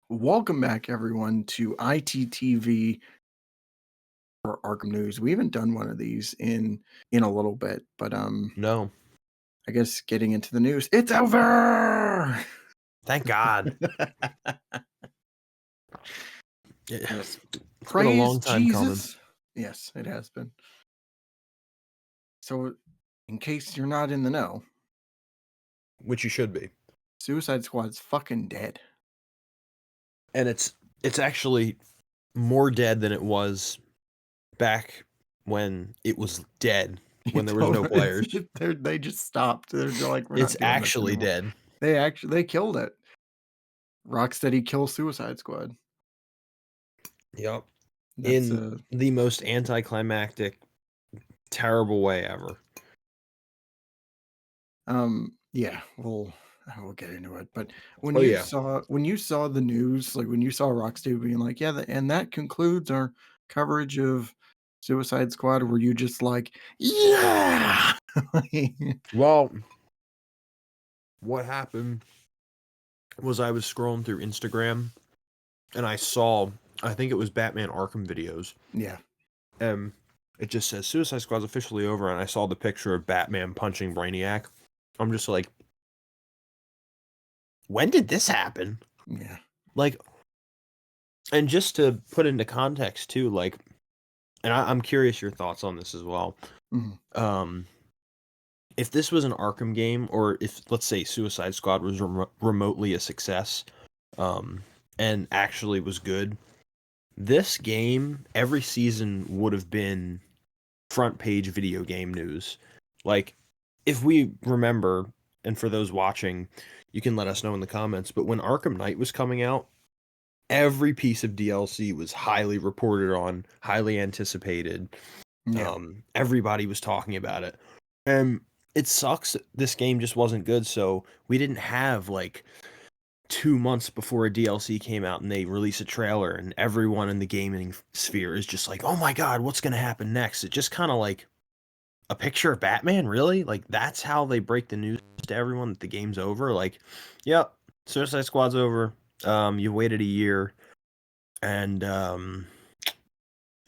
Welcome back, everyone, to ITTV for Arkham News. We haven't done one of these in a little bit, but No. I guess getting into the news, it's over. Thank God. It Yes, it's been a praise long time coming, Jesus. Yes, it has been. So, in case you're not in the know, which you should be. Suicide Squad's fucking dead. And it's actually more dead than it was back when it was dead, when there was no players. They just stopped. They're like, we're It's not doing this actually anymore. dead. They killed it. Rocksteady kill Suicide Squad. Yep. That's In the most anticlimactic, terrible way ever. Yeah, we'll get into it. But Oh, yeah. when you saw the news, like when you saw Rocksteady being like, yeah, and that concludes our coverage of Suicide Squad, were you just like, yeah? Well, what happened was I was scrolling through Instagram, and I think it was Batman Arkham videos. Yeah. Um, it just says Suicide Squad's officially over, and I saw the picture of Batman punching Brainiac. I'm just like, when did this happen? Yeah. Like, and just to put into context too, like, and I'm curious your thoughts on this as well. Mhm. Um, if this was an Arkham game, or if let's say Suicide Squad was remotely a success, and actually was good, this game every season would have been front page video game news. Like, if we remember, and for those watching, you can let us know in the comments, but when Arkham Knight was coming out, every piece of DLC was highly reported on, highly anticipated. Yeah. Everybody was talking about it. And it sucks that this game just wasn't good, so we didn't have like 2 months before a DLC came out and they release a trailer and everyone in the gaming sphere is just like, oh my God, what's going to happen next? It just kind of like a picture of Batman, really? Like, that's how they break the news to everyone that the game's over? Like, yep, Suicide Squad's over. You waited a year, and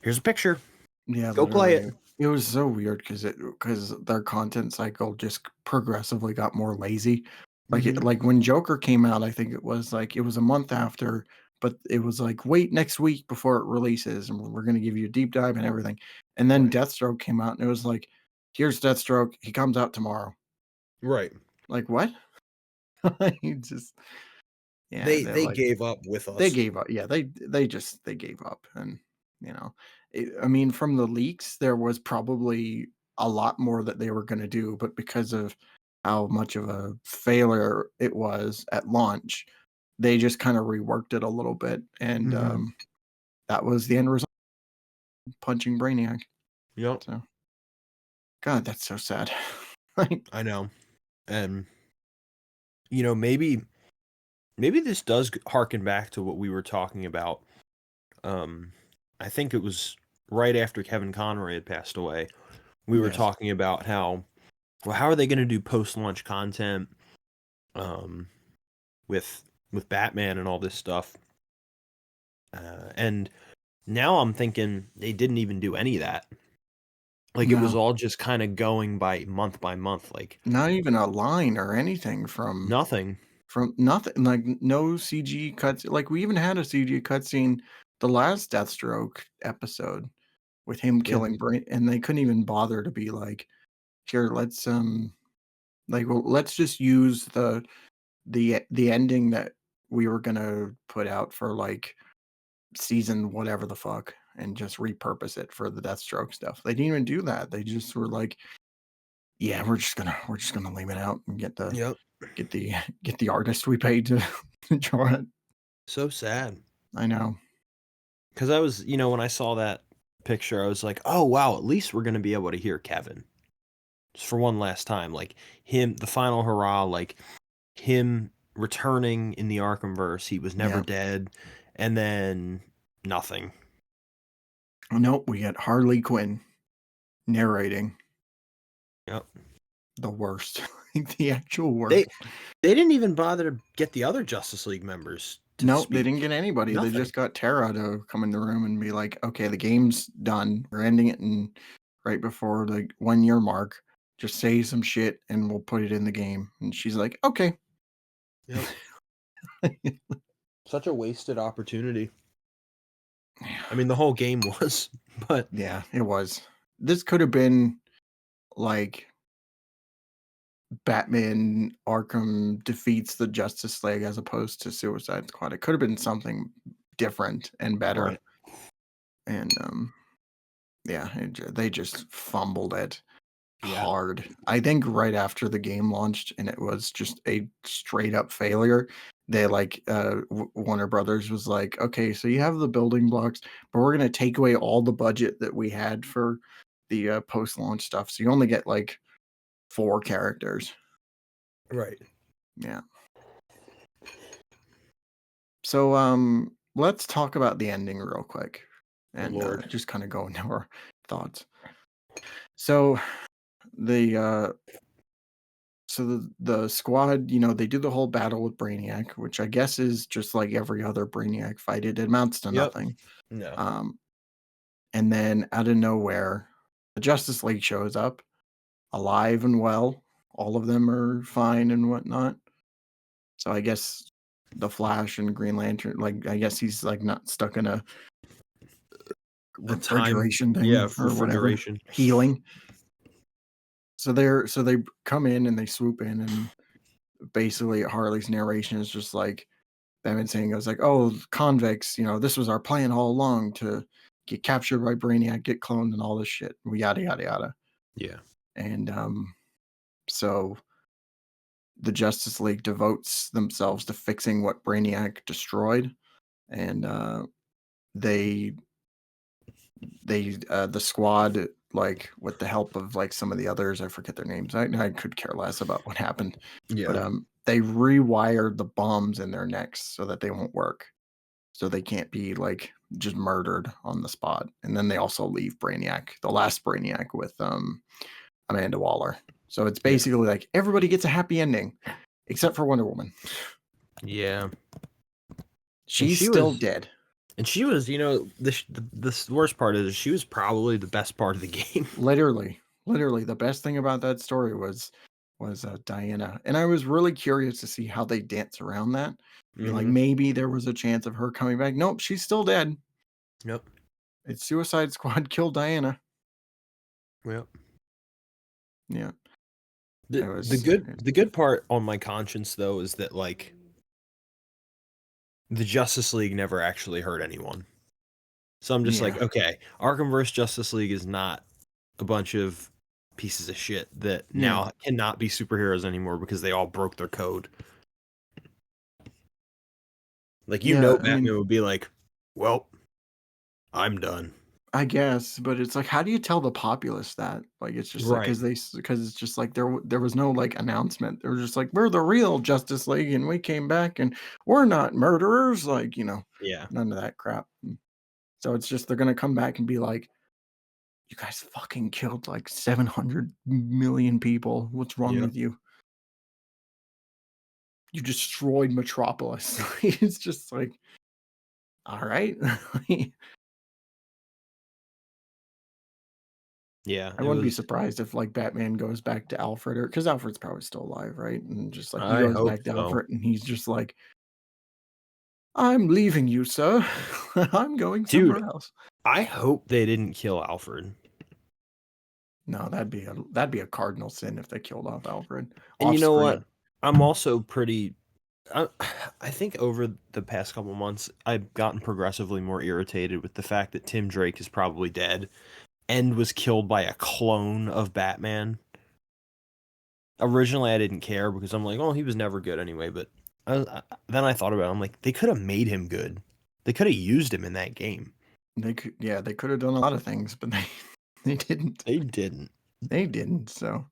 here's a picture. Yeah, Go play it. literally. It was so weird because their content cycle just progressively got more lazy. Mhm. Like when Joker came out, I think it was a month after, but it was like, wait next week before it releases, and we're gonna give you a deep dive and everything. And then Right. Deathstroke came out, and it was like, here's Deathstroke, he comes out tomorrow. Right. Like what? You just yeah, they're They like gave up with they us. gave up. Yeah, they gave up, and you know, I mean, from the leaks, there was probably a lot more that they were going to do, but because of how much of a failure it was at launch, they just kind of reworked it a little bit, and Mhm. that was the end result: punching Brainiac. Yep. So, God, that's so sad. Like, I know. And maybe this does harken back to what we were talking about. Um, I think it was right after Kevin Conroy had passed away. We were yes, talking about how are they going to do post-launch content um, with Batman and all this stuff? And now I'm thinking they didn't even do any of that. Like, it was no, all just kind of going by month, like not even a line or anything nothing. from nothing, like, no CG cuts, like, we even had a CG cutscene the last Deathstroke episode with him Yeah. killing Brain, and they couldn't even bother to be like, "Here, let's just use the ending that we were gonna put out for, like, season whatever the fuck, and just repurpose it for the Deathstroke stuff." They didn't even do that. They just were like, "Yeah, we're just gonna leave it out and Yep. get the get the artist we paid to to draw it." So sad. I know. Because I was, when I saw that picture, I was like, oh wow, at least we're gonna be able to hear Kevin just for one last time, like him, the final hurrah, like him returning in the Arkhamverse. He was never Yeah. dead, and then nothing. Nope, we got Harley Quinn narrating Yep. the worst, like, the actual They worst. they didn't even bother to get the other Justice League members to No, they speak? didn't get anybody. They Nothing. just got Tara to come in the room and be like, "Okay, the game's done. We're ending it in right before the 1 year mark. Just say some shit and we'll put it in the game." And she's like, "Okay." Yep. Such a wasted opportunity. I mean, the whole game was, but Yeah, it was. This could have been like Batman Arkham defeats the Justice League as opposed to Suicide Squad. It could have been something different and better. right. And yeah, they just fumbled it Yeah. hard. I think right after the game launched and it was just a straight up failure, they like Warner Brothers was like, "Okay, so you have the building blocks, but we're going to take away all the budget that we had for the post-launch stuff. So you only get like 4 characters." Right. Yeah. So let's talk about the ending real quick Oh and Lord. just kind of go into our thoughts. So the the squad, they do the whole battle with Brainiac, which I guess is just like every other Brainiac fight. It amounts to Yep. nothing. No. Um, and then out of nowhere, the Justice League shows up, alive and well. All of them are fine and whatnot. So I guess the Flash and Green Lantern, like I guess he's like not stuck in a A time. refrigeration Yeah, thing or whatever, refrigeration. healing. So they come in and they swoop in and basically Harley's narration is just like Batman saying, "I was like, oh, convicts, this was our plan all along to get captured by Brainiac, get cloned, and all this shit, yada yada yada." Yeah. And so the Justice League devotes themselves to fixing what Brainiac destroyed, and they the squad, like with the help of like some of the others, I forget their names. I could care less about what happened, but Yeah. they rewired the bombs in their necks so that they won't work, so they can't be like just murdered on the spot. And then they also leave Brainiac, the last Brainiac, with Amanda Waller. So it's Yeah. basically like everybody gets a happy ending except for Wonder Woman. Yeah. And She's she still was dead. and she was, the worst part is she was probably the best part of the game. Literally, the best thing about that story was Diana, and I was really curious to see how they dance around that. Be like, Mhm. maybe there was a chance of her coming back. Nope, she's still dead. Yep. It's Suicide Squad killed Diana. Yep. Yeah, The it the was. good the good part on my conscience though is that like the Justice League never actually hurt anyone. So I'm just like, Yeah, okay, Arkham vs. Justice League is not a bunch of pieces of shit that yeah, now cannot be superheroes anymore because they all broke their code. Like yeah. I Batman mean, would be like, "Well, I'm done." I guess, but it's like, how do you tell the populace that? Like, it's just like Right. because it's just like there was no like announcement. They were just like, we're the real Justice League, and we came back, and we're not murderers. Like, Yeah. none of that crap. So it's just they're gonna come back and be like, "You guys fucking killed like 700 million people. What's wrong Yep. with you? You destroyed Metropolis." It's just like, all right. Yeah, I it wouldn't be was surprised if like Batman goes back to Alfred, or because Alfred's probably still alive, right? And just like he I goes hope back to so. Alfred and he's just like, "I'm leaving you, sir. I'm going Dude, somewhere else." I hope they didn't kill Alfred. No, that'd be a cardinal sin if they killed off Alfred And off you know what? screen. I'm also pretty I, I think over the past couple months, I've gotten progressively more irritated with the fact that Tim Drake is probably dead and was killed by a clone of Batman. Originally, I didn't care because I'm like, oh, he was never good anyway. But then I thought about it. I'm like, they could have made him good. They could have used him in that game. They could have done a lot of things, but they they didn't. They didn't. They didn't. So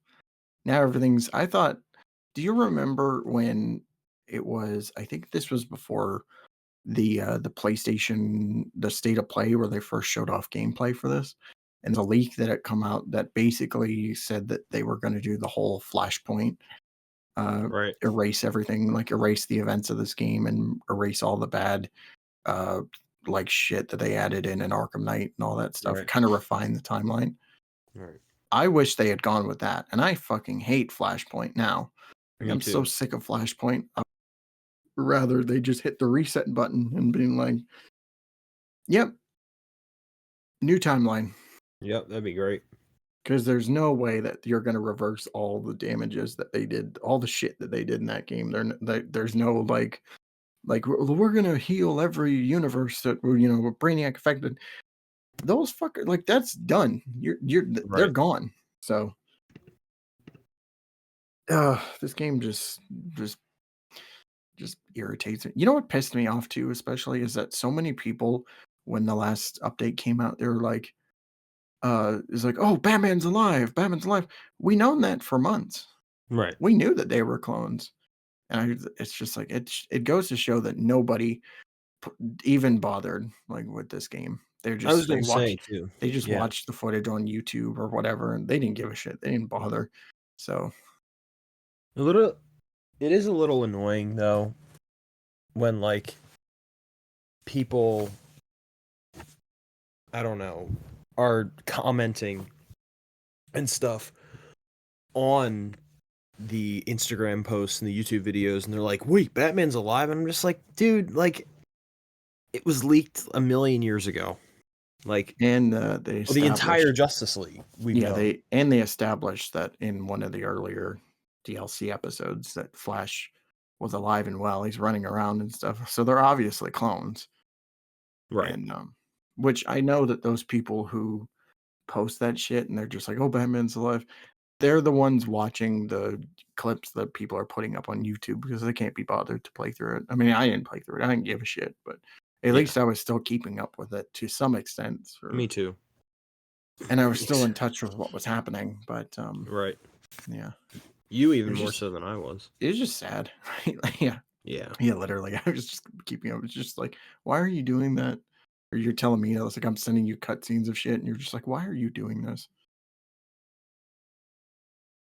now everything's. I thought. Do you remember when it was? I think this was before the PlayStation, the State of Play, where they first showed off gameplay for this, and the leak that had come out that basically said that they were going to do the whole Flashpoint Right. erase everything, like erase the events of this game and erase all the bad uh like shit that they added in Arkham Knight and all that stuff. Right. Kind of refine the timeline. Right. I wish they had gone with that, and I fucking hate Flashpoint now. Like, Me I'm so too. sick of Flashpoint. I'd rather they just hit the reset button and being like, "Yep, new timeline." Yep, that'd be great. Because there's no way that you're gonna reverse all the damages that they did, all the shit that they did in that game. There's no like we're gonna heal every universe that Brainiac affected. Those fucker like that's done. They're Right. gone. So this game just just irritates me. You know what pissed me off too, especially, is that so many people, when the last update came out, they were like, it's like, "Oh, Batman's alive. Batman's alive." We known that for months. Right. We knew that they were clones. And it's just like it goes to show that nobody p even bothered, like, with this game. I was gonna say too. They just Yeah. watched the footage on YouTube or whatever, and they didn't give a shit. They didn't bother. So, A little it is a little annoying though when like people, I don't know, are commenting and stuff on the Instagram posts and the YouTube videos, and they're like, "Wait, Batman's alive?" And I'm just like, "Dude, like it was leaked a million years ago." Like, and, they well, the entire established Justice League we've yeah, known. they established that in one of the earlier DLC episodes that Flash was alive and well. He's running around and stuff. So they're obviously clones. Right. And, which I know that those people who post that shit and they're just like, "Oh, Batman's alive." They're the ones watching the clips that people are putting up on YouTube because they can't be bothered to play through it. I mean, I didn't play through it. I didn't give a shit, but at Yeah. least I was still keeping up with it to some extent, Me too. and I was still in touch with what was happening. But Right. yeah, You it even was more just so than I was. it was just sad. Like, yeah, Yeah. yeah, literally. I was just keeping up. It's just like, why are you doing that? Or you're telling me, it's like I'm sending you cutscenes of shit, and you're just like, why are you doing this?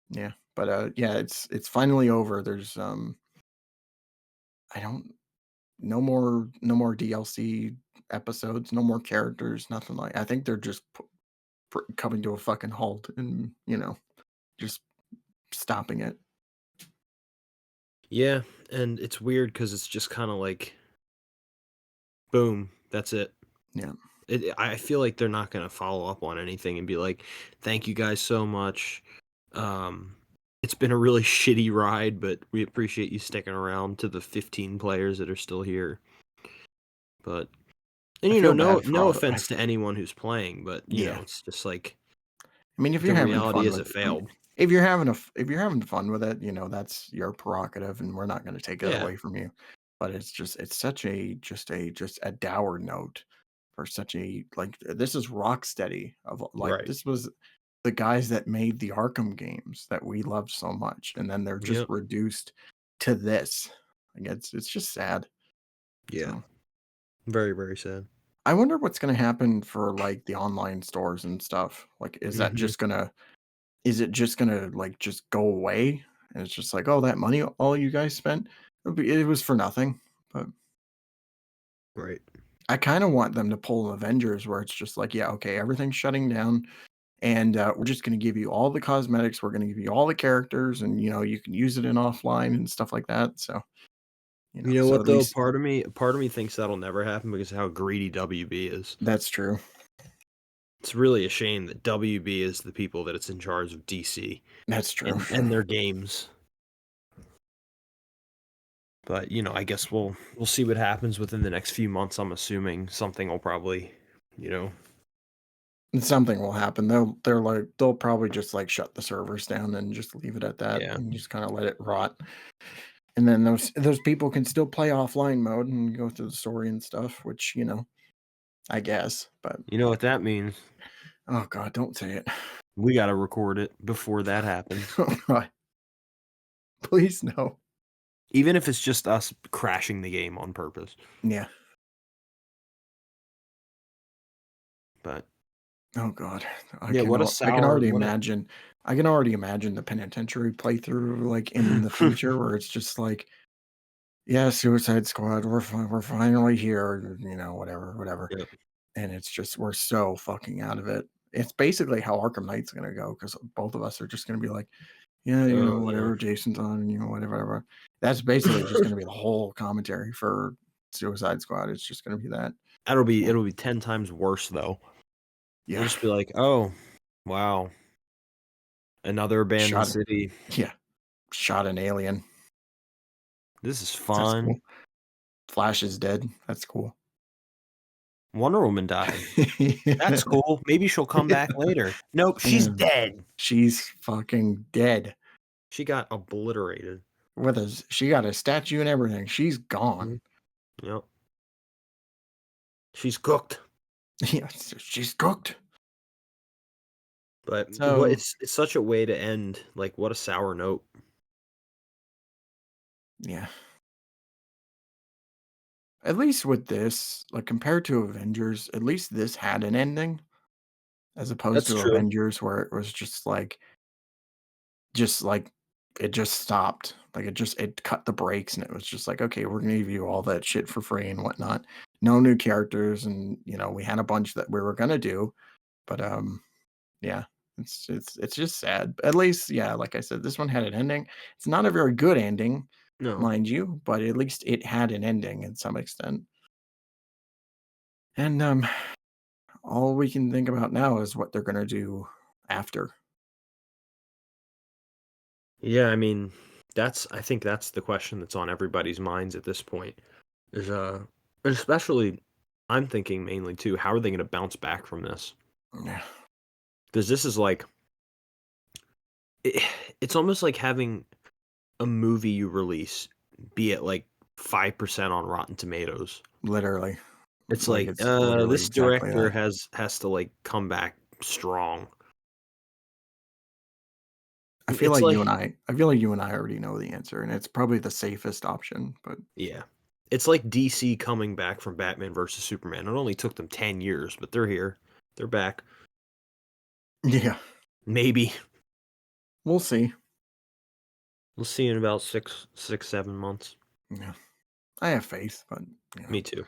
Yeah, but yeah, it's finally over. There's I don't no more DLC episodes, no more characters, nothing like. I think they're just coming to a fucking halt and just stopping it. Yeah, and it's weird because it's just kind of like, boom, that's it. Yeah, I feel like they're not gonna follow up on anything and be like, "Thank you guys so much. Um, it's been a really shitty ride, but we appreciate you sticking around to the 15 players that are still here." But and I feel no bad for no all the. offense to anyone who's playing, but Yeah, it's just like I mean, if the you're having reality fun is with it it, I mean, failed. if you're having fun with it, that's your prerogative, and we're not going to take that Yeah, away from you. But it's such a just a dour note for such a like this is rock steady of like right. this was the guys that made the Arkham games that we loved so much, and then they're just Yep. reduced to this. Like it's just sad. Yeah. So Very, very sad. I wonder what's gonna happen for like the online stores and stuff. Like, Mhm. is it just gonna like just go away? And it's just like, oh, that money all you guys spent, it was for nothing. But Right. I kind of want them to pull Avengers where it's just like, yeah, okay, everything's shutting down. And we're just going to give you all the cosmetics. We're going to give you all the characters, and you can use it in offline and stuff like that. So You know so what at though? least Part of me thinks that'll never happen because of how greedy WB is. that's true. It's really a shame that WB is the people that it's in charge of DC That's true. and their games. But, I guess we'll see what happens within the next few months. I'm assuming something will probably, you know. And something will happen. They'll probably just like shut the servers down and just leave it at that, Yeah. and just kind of let it rot. And then those people can still play offline mode and go through the story and stuff, which I guess. But You know what that means? oh god, don't say it. We got to record it before that happens. Oh god, please no. Even if it's just us crashing the game on purpose. Yeah. But Oh god, yeah, I can already what a imagine. I can already imagine the penitentiary playthrough, like, in the future where it's just like, "Yeah, Suicide Squad, we're finally here," whatever, whatever, Yep. and it's just we're so fucking out of it. It's basically how Arkham Knight's gonna go because both of us are just gonna be like, "Yeah, Oh, yeah. whatever, Jason's on, whatever, whatever." That's basically just gonna be the whole commentary for Suicide Squad. It's just gonna be that. Yeah. It'll be 10 times worse, though. We'll Yeah. just be like, "Oh, wow, another abandoned Shot city. yeah, shot an alien. This is That's cool. fun." Flash is dead. That's cool. Wonder Woman died. That's cool. Maybe she'll come back later. Nope, she's And dead. she's fucking dead. She got obliterated. She got a statue and everything. She's gone. Mhm. Yep. She's cooked. Yeah, she's cooked. But what So, it's such a way to end, like, what a sour note. yeah. At least with this, like compared to Avengers, at least this had an ending as opposed That's to true. Avengers where it was just like it just stopped. Like it cut the brakes and it was just like, okay, we're gonna give you all that shit for free and whatnot. No new characters, and we had a bunch that we were gonna do, but yeah, it's just sad. At least, yeah, like I said, this one had an ending. It's not a very good ending, No. mind you, but at least it had an ending in some extent. And all we can think about now is what they're gonna do after. Yeah, I mean, I think that's the question that's on everybody's minds at this point. Is and especially I'm thinking mainly too, how are they gonna bounce back from this? Yeah, Because this is like it, it's almost like having a movie you release be at like 5% on Rotten Tomatoes. literally. It's Like like, it's literally this exactly director that. has to like come back strong. It's like I feel like you and I already know the answer, and it's probably the safest option, but yeah. It's like DC coming back from Batman versus Superman. It only took them 10 years, but they're here. They're back. yeah, Maybe. we'll see. We'll see in about 7 months. Yeah. I have faith, but Me too.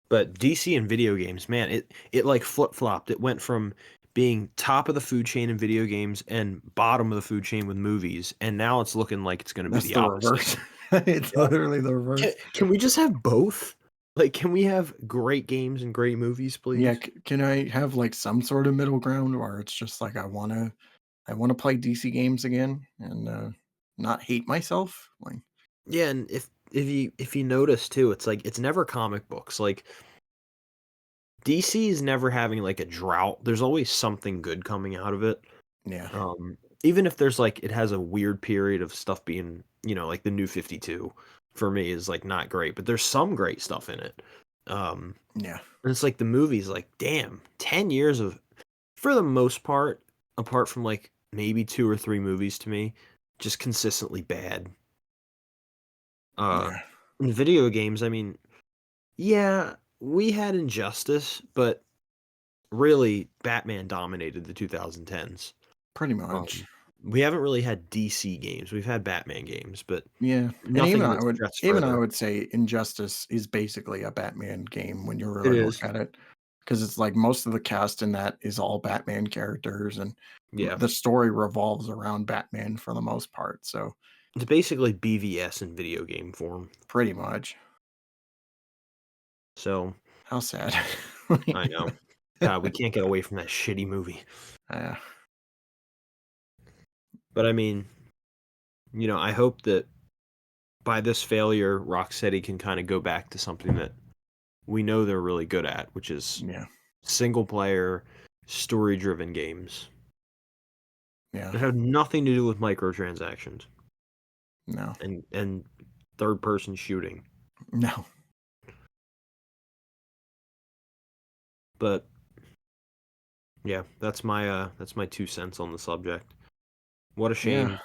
But DC and video games, man, it like flip-flopped. It went from being top of the food chain in video games and bottom of the food chain with movies, and now it's looking like it's gonna be that's the the opposite. reverse. It's Yeah. literally the Can reverse. can we just have both? Like, can we have great games and great movies, Yeah, please? can I have, like, some sort of middle ground where it's just like I wanna play DC games again and, not hate myself? Like, Yeah, and if you notice too, it's like it's never comic books. Like DC is never having like a drought. There's always something good coming out of it. yeah, Even if there's like it has a weird period of stuff being, like the new 52 for me is like not great, but there's some great stuff in it. Um, yeah, and it's like the movies, like, damn, 10 years of, for the most part, apart from like maybe two or three movies to me, just consistently bad. Uh, yeah, in video games, I mean, yeah, we had Injustice, but really, Batman dominated the 2010s. pretty much. Um, we haven't really had DC games. We've had Batman games, but Yeah, and nothing that stretched even I further. would say Injustice is basically a Batman game when you It really look is. at it, because it's like most of the cast in that is all Batman characters, and Yeah. the story revolves around Batman for the most part, so It's basically BVS in video game form. pretty much. So, How sad. I know. God, we can't get away from that shitty movie. Yeah, But I mean, I hope that by this failure, Rocksteady can kind of go back to something that we know they're really good at, which is yeah, single player, story driven games yeah, that have nothing to do with microtransactions no, and third person shooting. no, But yeah, that's my 2 cents on the subject. What a yeah, shame.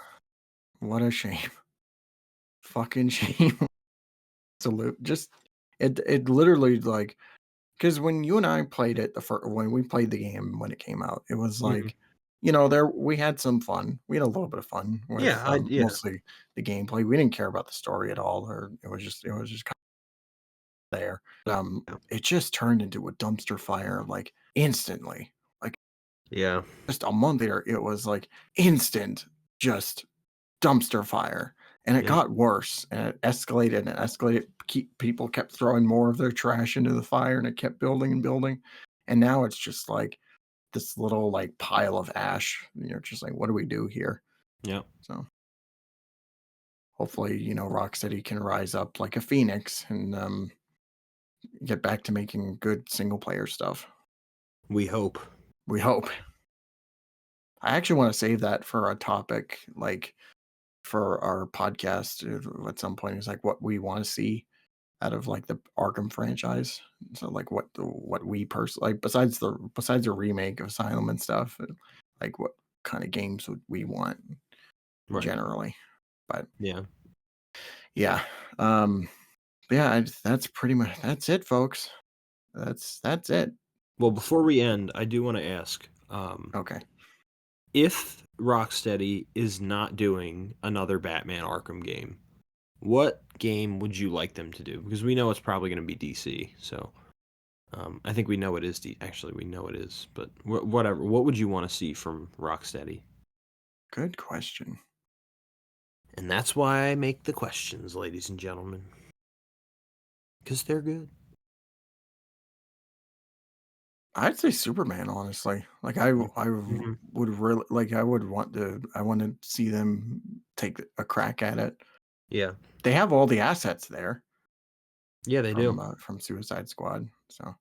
what a shame. Fucking shame. Absolute just it literally, like, because when you and I played it when we played the game when it came out, it was Mhm. like, we had some fun. We had a little bit of fun with Yeah. mostly the gameplay. We didn't care about the story at all, or it was just kind of there. Yeah. It just turned into a dumpster fire like instantly. Like Yeah. just a month later, it was like instant, just dumpster fire, and it Yep. got worse, and it escalated and escalated. People kept throwing more of their trash into the fire, and it kept building and building, and now it's just like this little like pile of ash. You're just like, what do we do here? Yep. So hopefully, Rocksteady can rise up like a phoenix and get back to making good single player stuff. We hope. We hope. I actually want to save that for a topic like for our podcast at some point. Is like what we want to see out of like the Arkham franchise. So like what we personally like besides the remake of Asylum and stuff, like what kind of games would we want Right. generally? But Yeah. yeah, um, yeah, that's pretty much that's it, folks. That's it. Well, before we end, I do want to ask, Okay, if Rocksteady is not doing another Batman Arkham game, what game would you like them to do? Because we know it's probably going to be DC. So I think we know it is. Actually, we know it is. But whatever. What would you want to see from Rocksteady? good question. And that's why I make the questions, ladies and gentlemen, because they're good. I'd say Superman, honestly. Like I Mm-hmm. would really like. I want to see them take a crack at it. Yeah. They have all the assets there Yeah, they do. from Suicide Squad. So,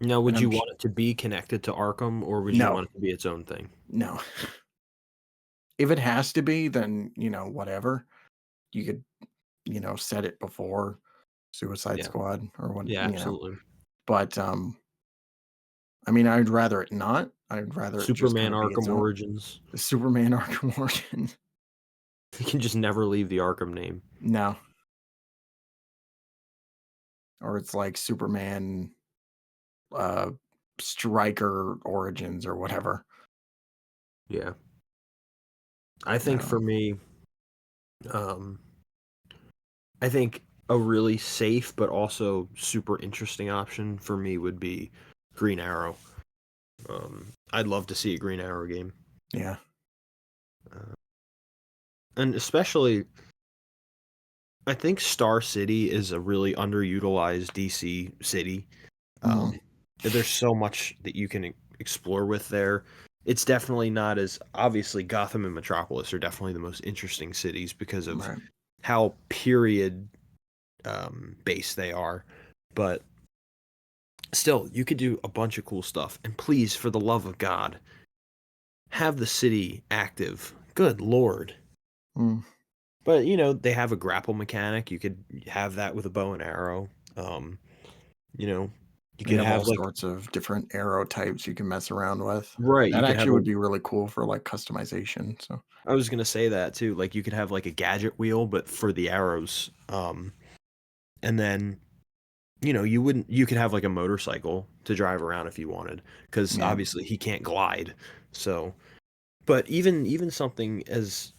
Now, and would you want it to be connected to Arkham, or would you no, want it to be its own thing? no. If it has to be, then whatever. You could set it before Suicide Yeah. Squad or what Yeah, absolutely. But I mean, I'd rather it not. I'd rather it just Superman kind of be Arkham its own Origins. Superman Arkham Origins. You can just never leave the Arkham name. No, or it's like Superman uh Striker Origins or whatever. Yeah. I I think don't for know. me, um, I think a really safe but also super interesting option for me would be Green Arrow. I'd love to see a Green Arrow game. Yeah. Uh, and especially, I think Star City is a really underutilized DC city. Mhm. Um, there's so much that you can explore with there. It's definitely not as obviously Gotham and Metropolis are definitely the most interesting cities because of Right. how period based they are. But still, you could do a bunch of cool stuff. And please, for the love of God, have the city active. Good Lord. Mm. But they have a grapple mechanic. You could have that with a bow and arrow. Um, you know, you They could have all have like sorts of different arrow types you can mess around with. right. You That could have actually a would be really cool for like customization. So, I was gonna say that too. Like you could have like a gadget wheel, but for the arrows. And then you could have like a motorcycle to drive around if you wanted, because yeah. obviously he can't glide. So, but even something as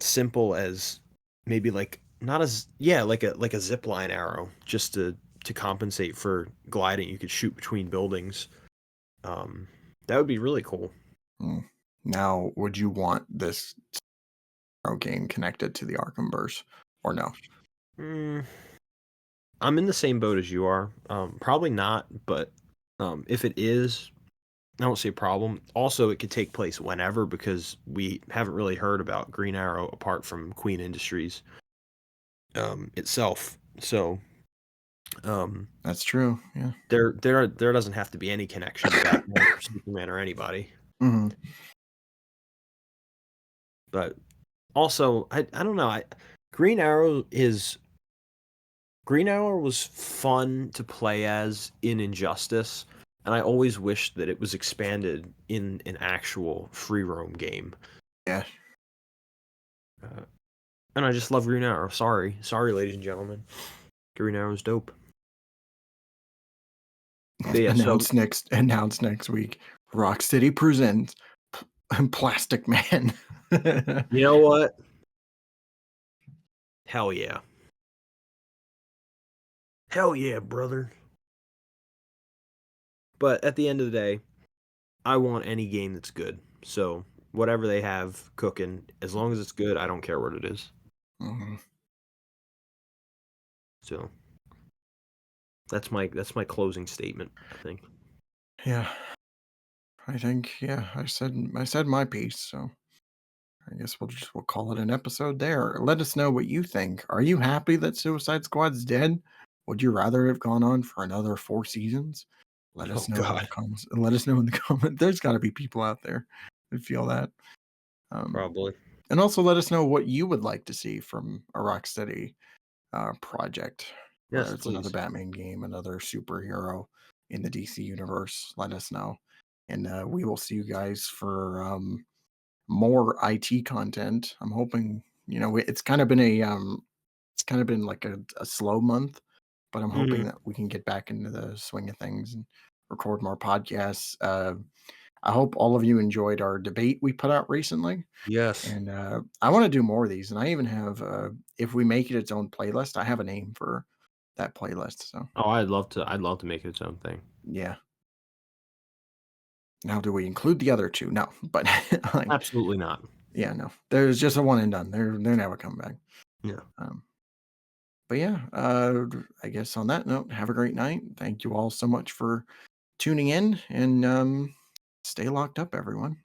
simple as maybe like not as yeah like a zip line arrow just to compensate for gliding. You could shoot between buildings. Um, that would be really cool. Mm. Now, would you want this game connected to the Arkhamverse or no? Mm, I'm in the same boat as you are. Probably not, but if it is, I don't see a problem. Also, it could take place whenever because we haven't really heard about Green Arrow apart from Queen Industries itself. So um, That's true. Yeah. there doesn't have to be any connection to Batman or Superman or anybody. Hmm. But also, I don't know. Green Arrow is Green Arrow was fun to play as in Injustice, and I always wished that it was expanded in an actual free roam game. Yeah. Uh, and I just love Green Arrow. Sorry, ladies and gentlemen. Green Arrow's dope. But yeah, so Announced next week. Rocksteady presents Plastic Man. You know what? Hell yeah. Hell yeah, brother. But at the end of the day, I want any game that's good. So whatever they have cooking, as long as it's good, I don't care what it is. Mhm. So that's my closing statement, I think. Yeah, I think I said my piece, so I guess we'll call it an episode there. Let us know what you think. Are you happy that Suicide Squad's dead? Would you rather have gone on for another 4 seasons? Let Oh us know in the god, comments. Let us know in the comment. There's got to be people out there that feel that. Um, probably. and also let us know what you would like to see from a Rocksteady project, whether Yes, it's another please. Batman game, another superhero in the DC universe. Let us know, and we will see you guys for more IT content. I'm hoping, it's kind of been like a slow month, but I'm hoping Mhm. that we can get back into the swing of things and record more podcasts. I hope all of you enjoyed our debate we put out recently. Yes. And I want to do more of these. And I even have, if we make it its own playlist, I have a name for that playlist. So Oh, I'd love to make it its own thing. yeah. Now, do we include the other two? No, but like, Absolutely not. yeah, no. There's just a one and done. They're never coming back. Yeah. Um, but yeah, I guess on that note, have a great night. Thank you all so much for tuning in, and stay locked up, everyone.